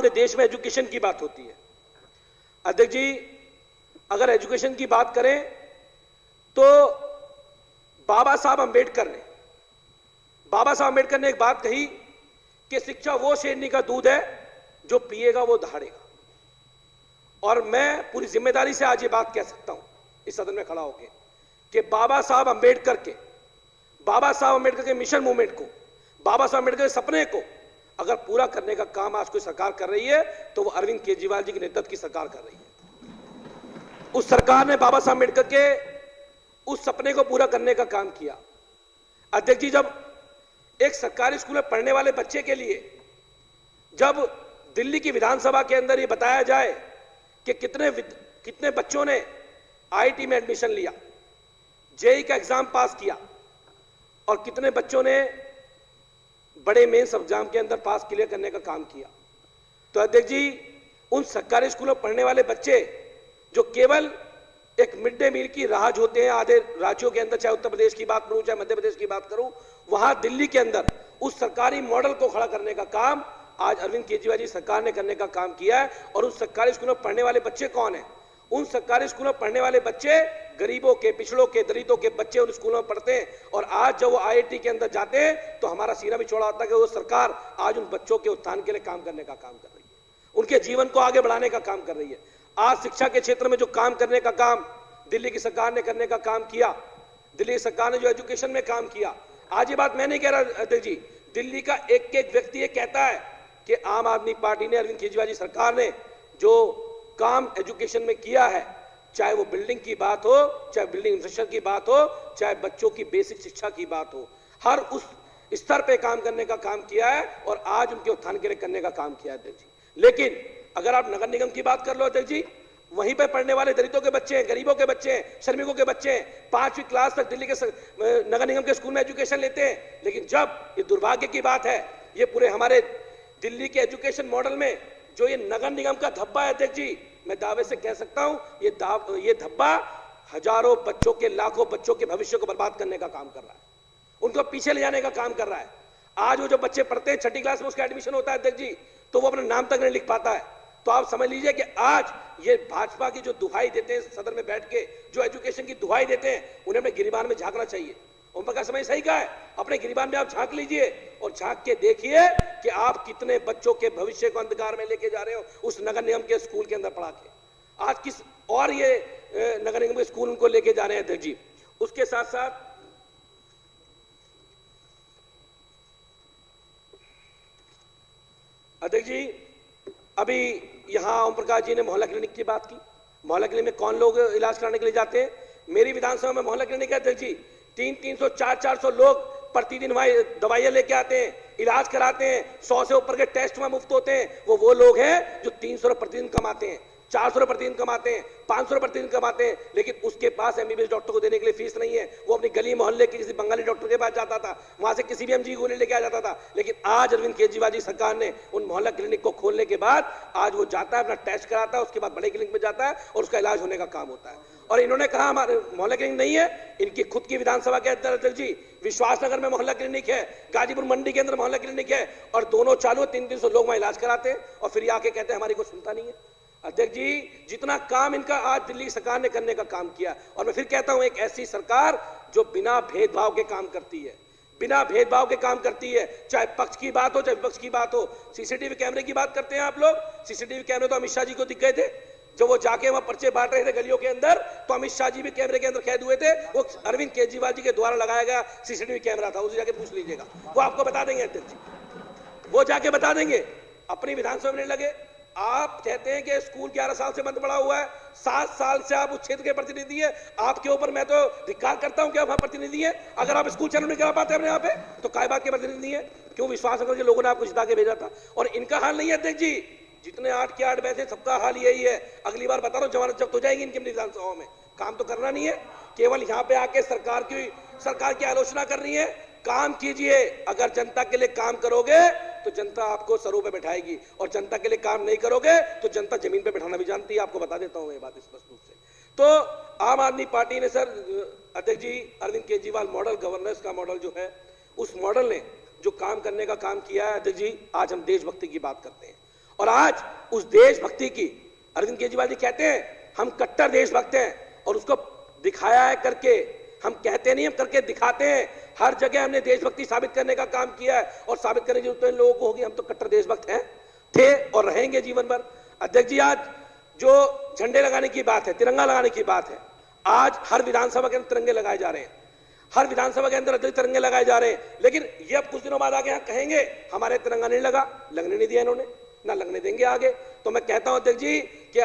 पूरे देश में एजुकेशन की बात होती है। अध्यक्ष जी, अगर एजुकेशन की बात करें तो बाबा साहब अंबेडकर ने एक बात कही कि शिक्षा वो शेरनी का दूध है जो पिएगा वो दहाड़ेगा। और मैं पूरी जिम्मेदारी से आज ये बात कह सकता हूं इस सदन में खड़ा होकर कि बाबा साहब अंबेडकर के मिशन मूवमेंट को, बाबा साहब अंबेडकर के सपने को अगर पूरा करने का काम आज कोई सरकार कर रही है तो वो अरविंद केजरीवाल जी के नेतृत्व की सरकार कर रही है। उस सरकार ने बाबा साहब अंबेडकर के उस सपने को पूरा करने का काम किया। अध्यक्ष जी, जब एक सरकारी स्कूल में पढ़ने वाले बच्चे के लिए जब दिल्ली की विधानसभा के अंदर ये बताया जाए कि कितने बच्चों ने आईआईटी में एडमिशन लिया, जेईई का एग्जाम पास किया और कितने बच्चों ने बड़े मेंस एग्जाम के अंदर पास क्लियर करने का काम किया, तो अध्यक्ष जी उन सरकारी स्कूलों में पढ़ने वाले बच्चे जो केवल एक मिड डे मील की राह होते हैं आधे राज्यों के अंदर, चाहे उत्तर प्रदेश की बात करूं चाहे मध्य प्रदेश की बात करूं, वहां दिल्ली के अंदर उस सरकारी मॉडल को खड़ा करने का काम आज अरविंद केजरीवाल जी सरकार ने करने का काम किया है। और उन सरकारी स्कूलों में पढ़ने वाले बच्चे कौन है? उन सरकारी स्कूलों में पढ़ने वाले बच्चे गरीबों के, पिछड़ों के, दलितों के बच्चे उन स्कूलों में पढ़ते हैं। और आज जब वो आईआईटी के अंदर जाते हैं तो हमारा सीना भी चौड़ा होता है कि वो सरकार आज उन बच्चों के उत्थान के लिए काम करने का काम कर रही है, उनके जीवन को आगे बढ़ाने का काम कर रही है। आज शिक्षा के क्षेत्र में जो काम करने का काम दिल्ली की सरकार ने करने का काम किया, दिल्ली की सरकार ने जो एजुकेशन में काम किया, आज ये बात मैं नहीं कह रहा अध्यक्ष जी, दिल्ली का एक एक व्यक्ति ये कहता है कि आम आदमी पार्टी ने, अरविंद केजरीवाल जी सरकार ने जो काम एजुकेशन में किया है, चाहे वो बिल्डिंग की बात हो, चाहे बिल्डिंग इंफ्रास्ट्रक्चर की बात हो, चाहे बच्चों की बेसिक शिक्षा की बात हो, हर उस स्तर पे काम करने का काम किया है और आज उनके उत्थान के लिए करने का काम किया है अध्यक्ष जी। लेकिन अगर आप नगर निगम की बात कर लो अध्यक्ष जी, वहीं पे पढ़ने वाले दलितों के बच्चे हैं, गरीबों के बच्चे हैं, श्रमिकों के बच्चे हैं, 5वीं क्लास तक दिल्ली के नगर निगम के स्कूल में एजुकेशन लेते हैं। लेकिन जब ये दुर्भाग्य की बात है, ये पूरे हमारे दिल्ली के एजुकेशन मॉडल में जो ये नगर निगम का धब्बा है अध्यक्ष जी, मैं दावे से कह सकता हूं ये धब्बा हजारों बच्चों के, लाखों बच्चों के भविष्य को बर्बाद करने का काम कर रहा है, उनको पीछे ले जाने का काम कर रहा है। आज वो जो बच्चे पढ़ते हैं 6ठी क्लास में, उसका एडमिशन होता है अध्यक्ष जी, तो वो अपना नाम तक नहीं लिख पाता है। तो आप समझ लीजिए कि आज ये भाजपा की जो दुहाई देते हैं सदन में बैठ के, जो एजुकेशन की दुहाई देते हैं, उन्हें अपने गिरिबान में झांकना चाहिए। ओम प्रकाश समय सही कहा है, अपने गिरिबान में आप झांक लीजिए और झांक के देखिए कि आप कितने बच्चों के भविष्य को अंधकार में लेके जा रहे हो उस नगर निगम के स्कूल के अंदर पढ़ा के। आज किस और ये नगर निगम के स्कूल उनको लेके जा रहे हैं अध्यक्ष जी। उसके साथ साथ अध्यक्ष जी, अभी यहां ओम प्रकाश जी ने मोहल्ला क्लिनिक की बात की। मोहल्ला क्लिनिक में कौन लोग इलाज कराने के लिए जाते हैं? मेरी विधानसभा में मोहल्ला क्लिनिक है अध्यक्ष जी, 300, 400 लोग प्रतिदिन दवाइयां लेके आते हैं, इलाज कराते हैं, 100 से ऊपर के टेस्ट में मुफ्त होते हैं। वो लोग हैं जो 300 रुपए प्रतिदिन कमाते हैं, 400 रुपए प्रतिदिन कमाते हैं, 500 रुपए प्रतिदिन कमाते हैं, लेकिन उसके पास एमबीबीएस डॉक्टर को देने के लिए फीस नहीं है। वो अपनी गली मोहल्ले के किसी बंगाली डॉक्टर के पास जाता था, वहां से किसी भी एमजी गोली लेके आ जाता था। लेकिन आज अरविंद केजरीवाल जी सरकार ने उन मोहल्ला क्लिनिक को खोलने के बाद आज वो जाता है, अपना टेस्ट कराता है, उसके बाद बड़े क्लिनिक में जाता है और उसका इलाज होने का काम होता है। और इन्होंने कहा हमारे मोहल्ला क्लिनिक नहीं है, इनकी खुद की विधानसभा के अंदर अध्यक्ष जी विश्वासनगर में मोहल्ला क्लिनिक है, गाजीपुर मंडी के अंदर मोहल्ला क्लिनिक है, और दोनों चालू 300 लोग वहां इलाज कराते हैं और फिर आके कहते हैं हमारी कोई सुनता नहीं है। अध्यक्ष जी, जितना काम इनका आज दिल्ली सरकार ने करने का काम किया, और मैं फिर कहता हूं एक ऐसी सरकार जो बिना भेदभाव के काम करती है, बिना भेदभाव के काम करती है, चाहे पक्ष की बात हो चाहे विपक्ष की बात हो। सीसीटीवी कैमरे की बात करते हैं आप लोग, सीसीटीवी कैमरे तो अमित शाह जी को दिख गए थे जब वो जाके वहां पर्चे बांट रहे थे गलियों के अंदर, तो अमित शाह जी भी कैमरे के अंदर कैद हुए थे। वो अरविंद केजरीवाल जी के द्वारा लगाया गया सीसीटीवी कैमरा था, उसे जाके पूछ लीजिएगा, वो आपको बता देंगे अध्यक्ष जी, वो जाके बता देंगे। अपनी विधानसभा में लगे, आप कहते हैं कि स्कूल 11 साल से बंद पड़ा हुआ है, 7 साल से आप उस क्षेत्र के प्रतिनिधि है, आपके ऊपर मैं तो धिक्कार करता हूं कि आप वहां प्रतिनिधि है। अगर आप स्कूल चालू नहीं करा पाते अपने यहाँ पे तो काय बात के प्रतिनिधि है? क्यों विश्वासनगर के लोगों ने आपको जिता के भेजा था? और इनका हाल नहीं है अध्यक्ष जी, जितने 8 के 8 बैठे सबका हाल यही है। अगली बार बता रहा हूं जमानत जब्त हो जाएगी इनकी विधानसभा में। काम तो करना नहीं है, केवल यहाँ पे आके सरकार की आलोचना करनी है। काम कीजिए, अगर जनता के लिए काम करोगे तो जनता आपको सरों पे बैठाएगी, और जनता के लिए काम नहीं करोगे तो जनता जमीन पे बैठाना भी जानती है, आपको बता देता हूं ये बात स्पष्ट रूप से। तो आम आदमी पार्टी ने सर अध्यक्ष जी अरविंद केजरीवाल मॉडल, गवर्नेंस का मॉडल जो है, उस मॉडल ने जो काम करने का काम किया है अध्यक्ष जी, आज हम देशभक्ति की बात करते हैं और आज उस देशभक्ति की अरविंद केजरीवाल जी कहते हैं हम कट्टर देशभक्त हैं, और उसको दिखाया है करके। हम कहते नहीं, हम करके दिखाते हैं। हर जगह हमने देशभक्ति साबित करने का काम किया है, और साबित करने की जरूरत इन लोगों को होगी। हम तो कट्टर देशभक्त हैं, थे और रहेंगे जीवन भर। अध्यक्ष जी, आज जो झंडे लगाने की बात है, तिरंगा लगाने की बात है, आज हर विधानसभा के अंदर तिरंगे लगाए जा रहे हैं, हर विधानसभा के अंदर अध्यक्ष तिरंगे लगाए जा रहे हैं। लेकिन ये अब कुछ दिनों बाद आगे यहाँ कहेंगे हमारे तिरंगा नहीं लगा, लगने नहीं दिया इन्होंने, ना लगने देंगे आगे। तो मैं कहता हूं अध्यक्ष जी कि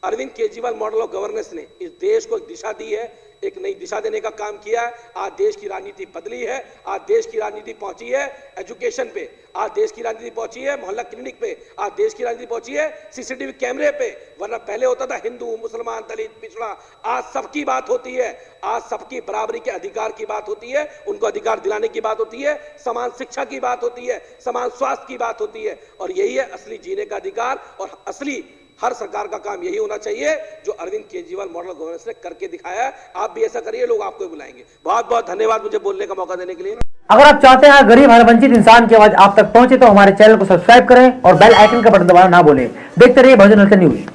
Arvind Kejriwal model of governance ने इस देश को एक दिशा दी है, एक नई दिशा देने का काम किया है। आज देश की राजनीति बदली है, आज देश की राजनीति पहुंची है एजुकेशन पे, आज देश की राजनीति पहुंची है मोहल्ला क्लिनिक पे, आज देश की राजनीति पहुंची है सीसीटीवी कैमरे पे। वरना पहले होता था हिंदू, मुसलमान, दलित, पिछड़ा। आज सबकी बात होती है, आज सबकी बराबरी के अधिकार की बात होती है, उनको अधिकार दिलाने की बात होती है, समान शिक्षा की बात होती है, समान स्वास्थ्य की बात होती है। और यही है असली जीने का अधिकार, और असली हर सरकार का काम यही होना चाहिए जो अरविंद केजरीवाल मॉडल गवर्नेंस ने करके दिखाया है। आप भी ऐसा करिए, लोग आपको बुलाएंगे। बहुत बहुत धन्यवाद मुझे बोलने का मौका देने के लिए। अगर आप चाहते हैं गरीब हर वंचित इंसान की आवाज आप तक पहुंचे तो हमारे चैनल को सब्सक्राइब करें और बेल आइकन का बटन दबाना ना भूलें। देखते रहिए बहुजन हलचल न्यूज।